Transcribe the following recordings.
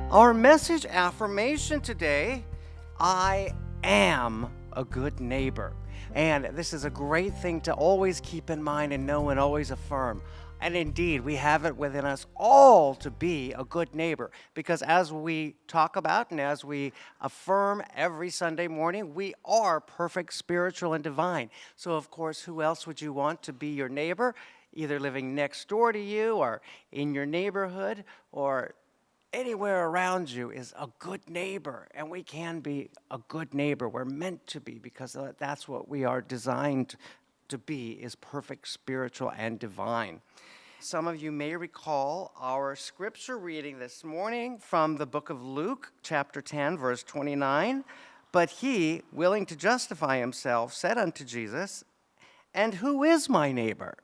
Our message affirmation today, I am a good neighbor. And this is a great thing to always keep in mind and know and always affirm. And indeed, we have it within us all to be a good neighbor. Because as we talk about and as we affirm every Sunday morning, we are perfect, spiritual, and divine. So, of course, who else would you want to be your neighbor? Either living next door to you or in your neighborhood or anywhere around you is a good neighbor, and we can be a good neighbor. We're meant to be because that's what we are designed to be, is perfect, spiritual, and divine. Some of you may recall our scripture reading this morning from the book of Luke, chapter 10, verse 29. But he, willing to justify himself, said unto Jesus, "And who is my neighbor?"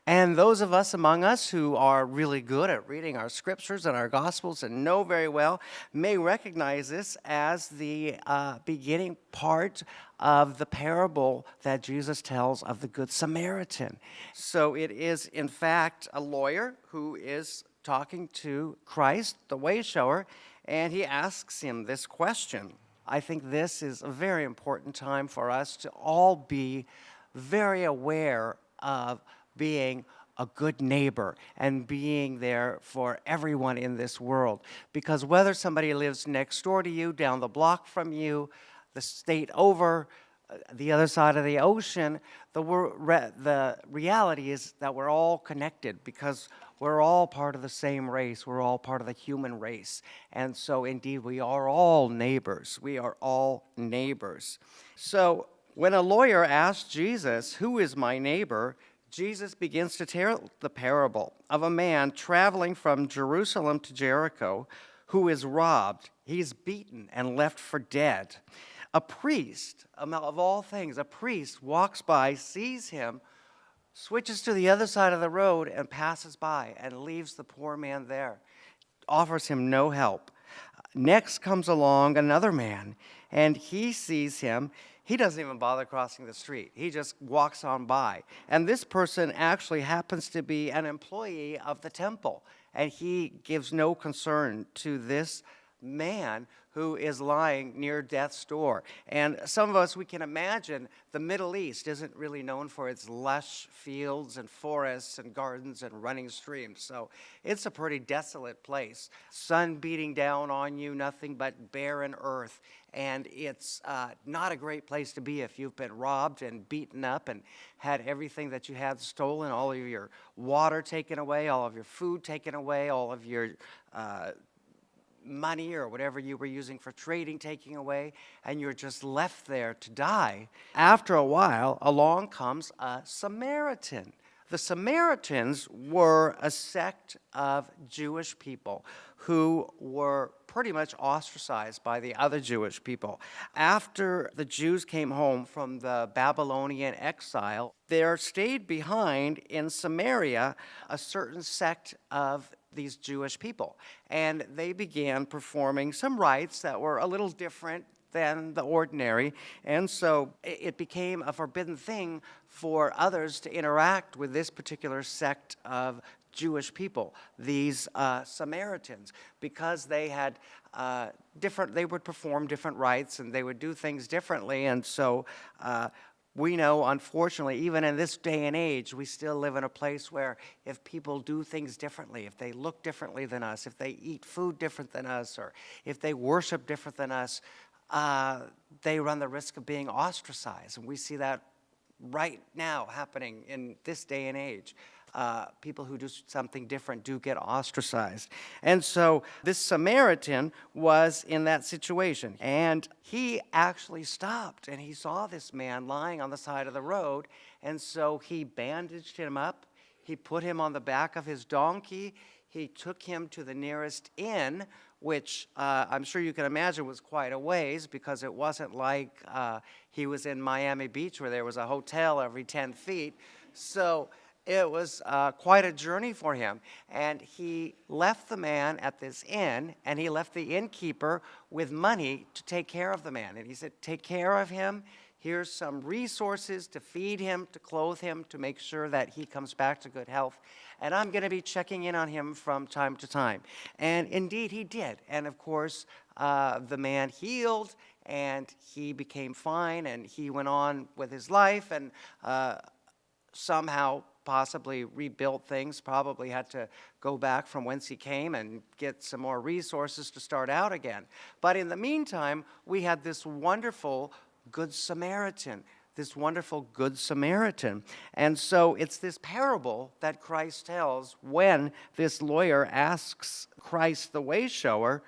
And those of us among us who are really good at reading our scriptures and our gospels and know very well may recognize this as the beginning part of the parable that Jesus tells of the Good Samaritan. So it is, in fact, a lawyer who is talking to Christ, the way shower, and he asks him this question. I think this is a very important time for us to all be very aware of being a good neighbor and being there for everyone in this world. Because whether somebody lives next door to you, down the block from you, the state over, the other side of the ocean, the reality is that we're all connected because we're all part of the same race. We're all part of the human race. And so, indeed, we are all neighbors. We are all neighbors. So, when a lawyer asked Jesus, "Who is my neighbor?" Jesus begins to tell the parable of a man traveling from Jerusalem to Jericho who is robbed. He's beaten and left for dead. A priest, of all things, a priest walks by, sees him, switches to the other side of the road and passes by and leaves the poor man there, offers him no help. Next comes along another man, and he sees him. He doesn't even bother crossing the street. He just walks on by. And this person actually happens to be an employee of the temple, and he gives no concern to this man who is lying near death's door. And some of us, we can imagine the Middle East isn't really known for its lush fields and forests and gardens and running streams. So it's a pretty desolate place. Sun beating down on you, nothing but barren earth. And it's not a great place to be if you've been robbed and beaten up and had everything that you had stolen, all of your water taken away, all of your food taken away, all of your money or whatever you were using for trading taking away, and you're just left there to die. After a while, along comes a Samaritan. The Samaritans were a sect of Jewish people who were pretty much ostracized by the other Jewish people. After the Jews came home from the Babylonian exile, there stayed behind in Samaria a certain sect of these Jewish people. And they began performing some rites that were a little different than the ordinary. And so it became a forbidden thing for others to interact with this particular sect of Jewish people, these Samaritans, because they had they would perform different rites and they would do things differently. And so we know, unfortunately, even in this day and age, we still live in a place where if people do things differently, if they look differently than us, if they eat food different than us, or if they worship different than us, they run the risk of being ostracized. And we see that right now happening in this day and age. People who do something different do get ostracized. And so this Samaritan was in that situation. And he actually stopped and he saw this man lying on the side of the road. And so he bandaged him up. He put him on the back of his donkey. He took him to the nearest inn, which I'm sure you can imagine was quite a ways, because it wasn't like he was in Miami Beach where there was a hotel every 10 feet. So it was quite a journey for him. And he left the man at this inn, and he left the innkeeper with money to take care of the man. And he said, "Take care of him. Here's some resources to feed him, to clothe him, to make sure that he comes back to good health. And I'm going to be checking in on him from time to time. And indeed, he did. And of course, the man healed, and he became fine, and he went on with his life, and somehow possibly rebuilt things, probably had to go back from whence he came and get some more resources to start out again. But in the meantime, we had this wonderful Good Samaritan, And so it's this parable that Christ tells when this lawyer asks Christ, the way shower,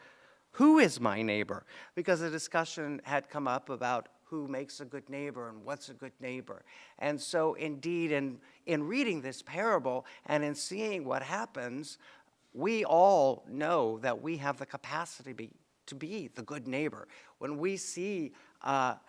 who is my neighbor? Because a discussion had come up about who makes a good neighbor and what's a good neighbor. And so indeed, in reading this parable and in seeing what happens, we all know that we have the capacity to be the good neighbor. When we see a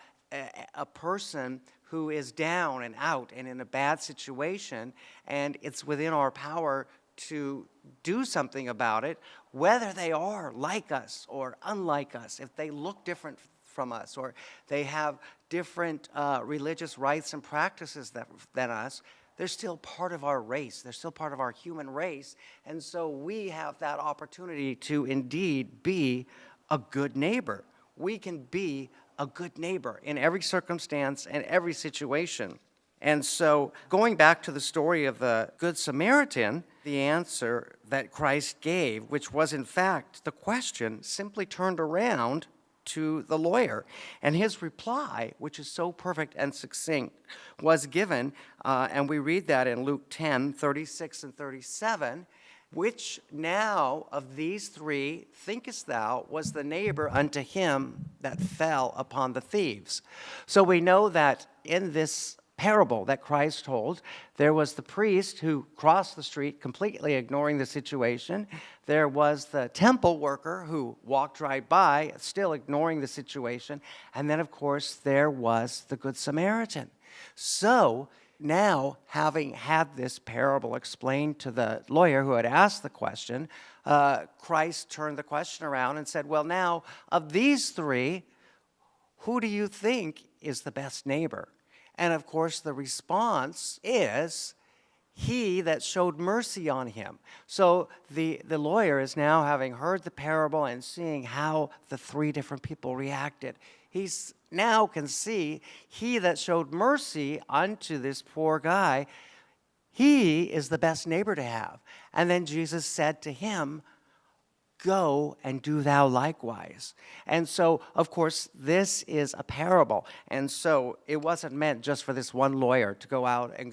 person who is down and out and in a bad situation, and it's within our power to do something about it, whether they are like us or unlike us, if they look different from us, or they have different religious rites and practices than us, they're still part of our race. They're still part of our human race. And so we have that opportunity to indeed be a good neighbor. We can be a good neighbor in every circumstance and every situation. And so going back to the story of the Good Samaritan, the answer that Christ gave, which was in fact the question, simply turned around to the lawyer. And his reply, which is so perfect and succinct, was given, and we read that in Luke 10:36 and 37, which now of these three thinkest thou was the neighbor unto him that fell upon the thieves? So we know that in this parable that Christ told, there was the priest who crossed the street completely ignoring the situation. There was the temple worker who walked right by, still ignoring the situation. And then, of course, there was the Good Samaritan. So now, having had this parable explained to the lawyer who had asked the question, Christ turned the question around and said, well, now, of these three, who do you think is the best neighbor? And of course, the response is he that showed mercy on him. So the lawyer is now, having heard the parable and seeing how the three different people reacted, he's now can see he that showed mercy unto this poor guy, he is the best neighbor to have. And then Jesus said to him, go and do thou likewise. And so, of course, this is a parable. And so it wasn't meant just for this one lawyer to go out and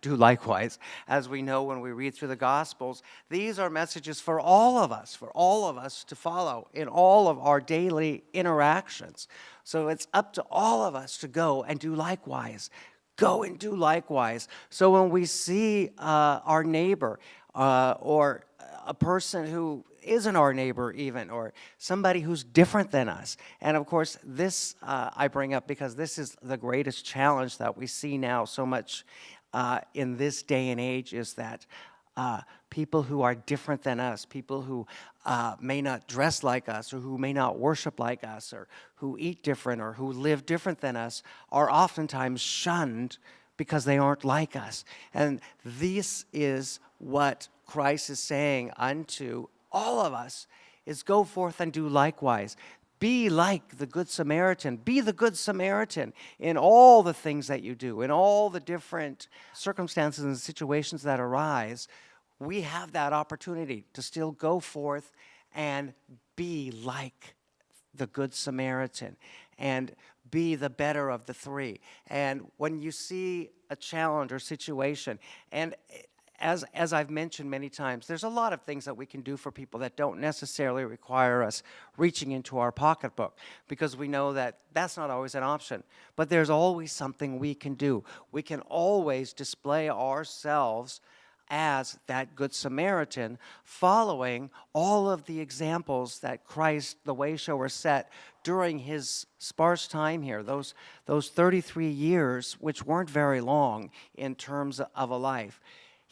do likewise. As we know when we read through the Gospels, these are messages for all of us to follow in all of our daily interactions. So it's up to all of us to go and do likewise. Go and do likewise. So when we see our neighbor or a person who isn't our neighbor even, or somebody who's different than us. And of course, this I bring up because this is the greatest challenge that we see now so much in this day and age, is that people who are different than us, people who may not dress like us, or who may not worship like us, or who eat different, or who live different than us, are oftentimes shunned because they aren't like us. And this is what Christ is saying unto all of us, is go forth and do likewise. Be like the Good Samaritan. Be the Good Samaritan in all the things that you do, in all the different circumstances and situations that arise. We have that opportunity to still go forth and be like the Good Samaritan and be the better of the three. And when you see a challenge or situation, and as I've mentioned many times, there's a lot of things that we can do for people that don't necessarily require us reaching into our pocketbook, because we know that that's not always an option. But there's always something we can do. We can always display ourselves as that Good Samaritan, following all of the examples that Christ, the way shower, set during his sparse time here, those 33 years, which weren't very long in terms of a life.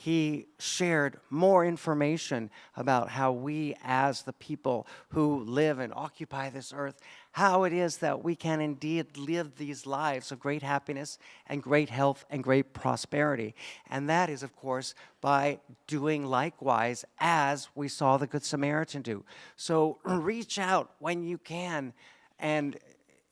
he shared more information about how we, as the people who live and occupy this earth, how it is that we can indeed live these lives of great happiness and great health and great prosperity. And that is, of course, by doing likewise as we saw the Good Samaritan do. So reach out when you can, and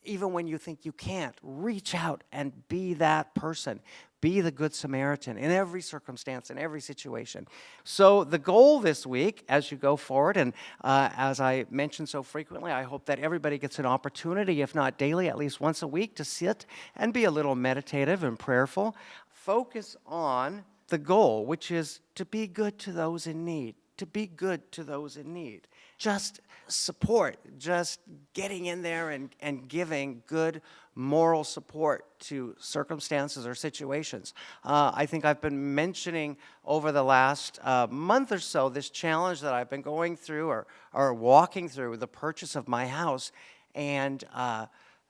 even when you think you can't, reach out and be that person. Be the Good Samaritan in every circumstance, in every situation. So the goal this week, as you go forward, and as I mention so frequently, I hope that everybody gets an opportunity, if not daily, at least once a week, to sit and be a little meditative and prayerful. Focus on the goal, which is to be good to those in need. To be good to those in need. Just support, just getting in there and giving good moral support to circumstances or situations. I think I've been mentioning over the last month or so this challenge that I've been going through or walking through, the purchase of my house. And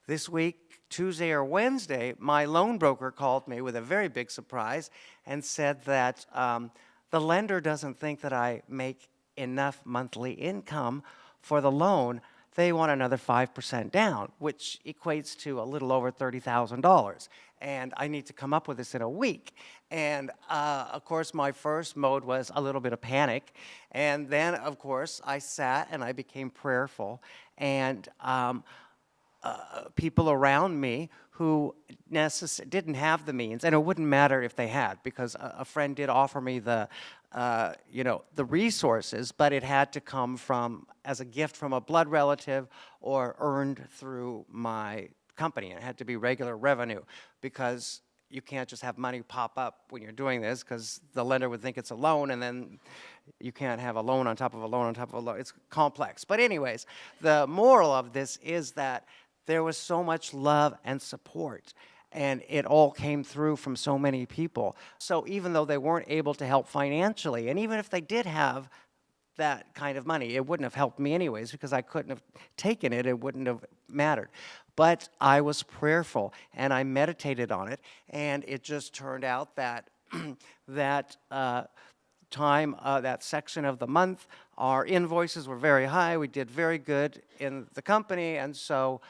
this week, Tuesday or Wednesday, my loan broker called me with a very big surprise and said that the lender doesn't think that I make enough monthly income for the loan. They want another 5% down, which equates to a little over $30,000. And I need to come up with this in a week. And of course, my first mode was a little bit of panic. And then, of course, I sat and I became prayerful. And people around me who didn't have the means, and it wouldn't matter if they had, because a friend did offer me the resources, but it had to come as a gift from a blood relative or earned through my company. It had to be regular revenue, because you can't just have money pop up when you're doing this, because the lender would think it's a loan, and then you can't have a loan on top of a loan on top of a loan. It's complex. But anyways, the moral of this is that there was so much love and support, and it all came through from so many people. So even though they weren't able to help financially, and even if they did have that kind of money, it wouldn't have helped me anyways, because I couldn't have taken it. It wouldn't have mattered. But I was prayerful, and I meditated on it, and it just turned out that that section of the month, our invoices were very high. We did very good in the company, and so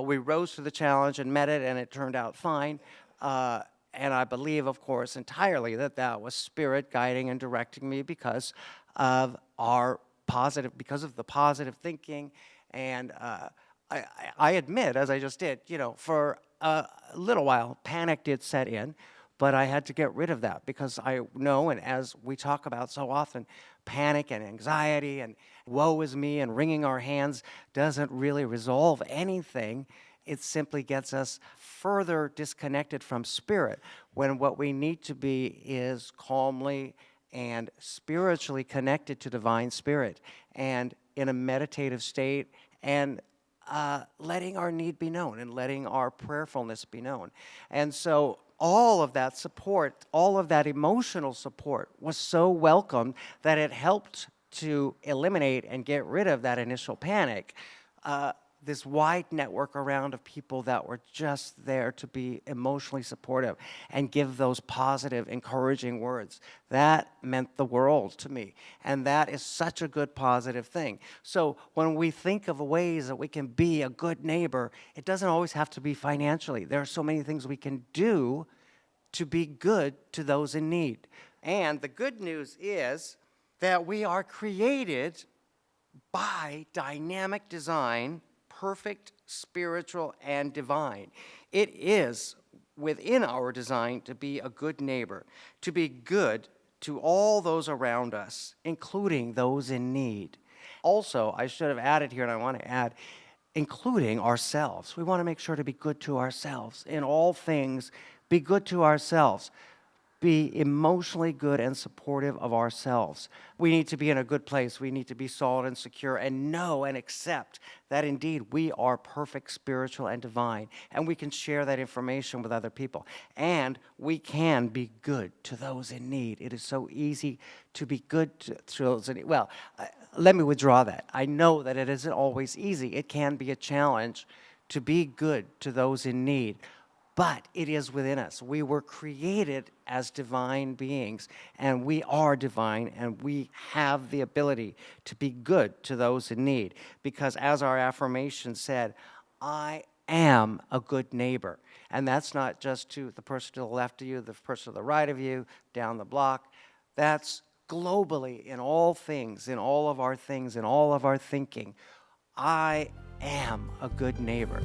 we rose to the challenge and met it, and it turned out fine. And I believe, of course, entirely that was Spirit guiding and directing me because of the positive thinking. And I admit, as I just did, for a little while, panic did set in. But I had to get rid of that, because I know, and as we talk about so often, panic and anxiety and woe is me and wringing our hands doesn't really resolve anything. It simply gets us further disconnected from Spirit, when what we need to be is calmly and spiritually connected to Divine Spirit and in a meditative state, and letting our need be known and letting our prayerfulness be known. And so all of that support, all of that emotional support was so welcome that it helped to eliminate and get rid of that initial panic. This wide network around of people that were just there to be emotionally supportive and give those positive, encouraging words. That meant the world to me. And that is such a good, positive thing. So when we think of ways that we can be a good neighbor, it doesn't always have to be financially. There are so many things we can do to be good to those in need. And the good news is that we are created by dynamic design, perfect, spiritual, and divine. It is within our design to be a good neighbor, to be good to all those around us, including those in need. Also, I should have added here, and I want to add, including ourselves. We want to make sure to be good to ourselves. In all things, be good to ourselves. Be emotionally good and supportive of ourselves. We need to be in a good place. We need to be solid and secure and know and accept that indeed we are perfect, spiritual, and divine. And we can share that information with other people. And we can be good to those in need. It is so easy to be good to those in need. Well, let me withdraw that. I know that it isn't always easy. It can be a challenge to be good to those in need. but it is within us. We were created as divine beings, and we are divine, and we have the ability to be good to those in need. Because as our affirmation said, I am a good neighbor. And that's not just to the person to the left of you, the person to the right of you, down the block. That's globally in all things, in all of our things, in all of our thinking. I am a good neighbor.